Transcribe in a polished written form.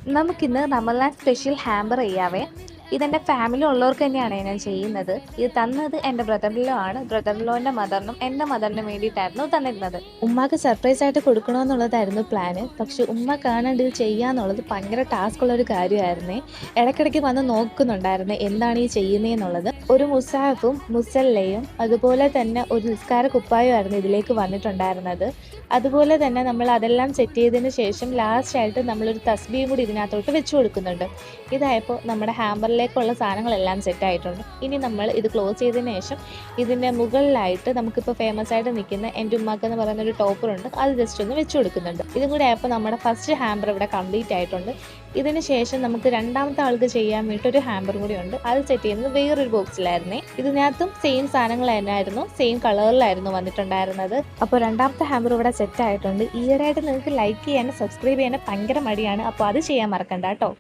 നമുക്കിന്ന് റമലാൻ special hamper ചെയ്യാവേ. ഇതെൻ്റെ family ഉള്ളവർക്ക് തന്നെയാണ് ഞാൻ ചെയ്യുന്നത്. ഇത് തന്നത് എൻ്റെ ബ്രദറിലോ ആണ്. ബ്രദറിലോൻ്റെ മദറിനും എൻ്റെ മദറിനും വേണ്ടിയിട്ടായിരുന്നു തന്നിരുന്നത്. ഉമ്മാക്ക് സർപ്രൈസ് ആയിട്ട് കൊടുക്കണമെന്നുള്ളതായിരുന്നു പ്ലാന്. പക്ഷെ ഉമ്മ കാണാണ്ട് ഇത് ചെയ്യാന്നുള്ളത് ഭയങ്കര ടാസ്ക് ഉള്ള ഒരു കാര്യമായിരുന്നേ. ഇടയ്ക്കിടയ്ക്ക് വന്ന് നോക്കുന്നുണ്ടായിരുന്നു എന്താണ് ഈ ചെയ്യുന്നതെന്നുള്ളത്. ഒരു മുസാഫും മുസല്ലയും അതുപോലെ തന്നെ ഒരു നിസ്കാര കുപ്പായമായിരുന്നു ഇതിലേക്ക് വന്നിട്ടുണ്ടായിരുന്നത്. അതുപോലെ തന്നെ നമ്മൾ അതെല്ലാം സെറ്റ് ചെയ്തതിന് ശേഷം ലാസ്റ്റായിട്ട് നമ്മളൊരു തസ്ബീഹും കൂടി ഇതിനകത്തോട്ട് വെച്ച് കൊടുക്കുന്നുണ്ട്. ഇതായപ്പോൾ നമ്മുടെ ഹാമ്പറിലേക്കുള്ള സാധനങ്ങളെല്ലാം സെറ്റായിട്ടുണ്ട്. ഇനി നമ്മൾ ഇത് ക്ലോസ് ചെയ്തതിന് ശേഷം ഇതിൻ്റെ മുകളിലായിട്ട് നമുക്കിപ്പോൾ ഫേമസ് ആയിട്ട് നിൽക്കുന്ന എൻ്റെ ഉമ്മാക്ക് എന്ന് പറയുന്ന ഒരു ടോപ്പറുണ്ട്, അത് ജസ്റ്റ് ഒന്ന് വെച്ച് കൊടുക്കുന്നുണ്ട്. ഇതും കൂടി ആയപ്പോൾ നമ്മുടെ ഫസ്റ്റ് ഹാമ്പർ ഇവിടെ കംപ്ലീറ്റ് ആയിട്ടുണ്ട്. ഇതിന് ശേഷം നമുക്ക് രണ്ടാമത്തെ ആൾക്ക് ചെയ്യാൻ വേണ്ടി ഒരു ഹാമ്പർ കൂടി ഉണ്ട്. അത് സെറ്റ് ചെയ്യുന്നത് വേറൊരു ബോക്സിലായിരുന്നേ. ഇതിനകത്തും സെയിം സാധനങ്ങൾ തന്നെയായിരുന്നു, സെയിം കളറിലായിരുന്നു വന്നിട്ടുണ്ടായിരുന്നത്. അപ്പോൾ രണ്ടാമത്തെ ഹാമ്പർ ഇവിടെ സെറ്റ് ആയിട്ടുണ്ട്. ഈയിടെയായിട്ട് നിങ്ങൾക്ക് ലൈക്ക് ചെയ്യാനും സബ്സ്ക്രൈബ് ചെയ്യാനും ഭയങ്കര മടിയാണ്. അപ്പോൾ അത് ചെയ്യാൻ മറക്കണ്ട കേട്ടോ.